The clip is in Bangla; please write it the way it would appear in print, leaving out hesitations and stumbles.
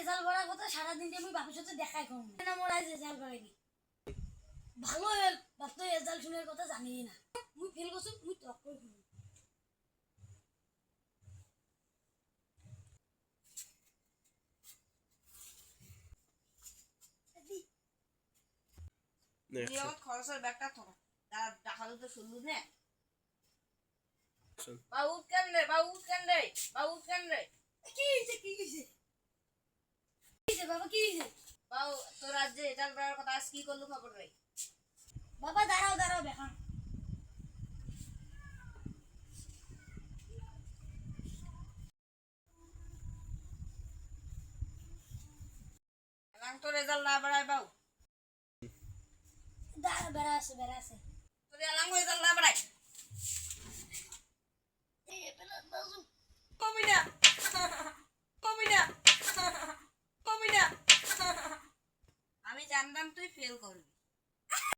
রেজাল্ট করার কথা সারাদিন যে আমি বাপের সাথে দেখাই কম না মোর আজ রেজাল্ট করাইনি ভালো হল বাপ তো রেজাল্ট শুনের কথা জানি না মুই ফেল করছি মুই টক করে ফেল নিয়মত খরচের ব্যাগটা থো তার দেখালো তো শুনলু না বাবু কেন রে কি হইছে বাবা কি হইছে বাবু তোর আজ যে রেজাল্ট করার কথা আজ কি করলু খবর রে বাবা দাঁড়াও দেখা এলাং তো রেজাল্ট না বাড়ায় বাবু দাঁড়া বেড়া আছে তোর এলাং রেজাল্ট না বাড়ায় কবি না আমি জানতাম তুই ফেল করবি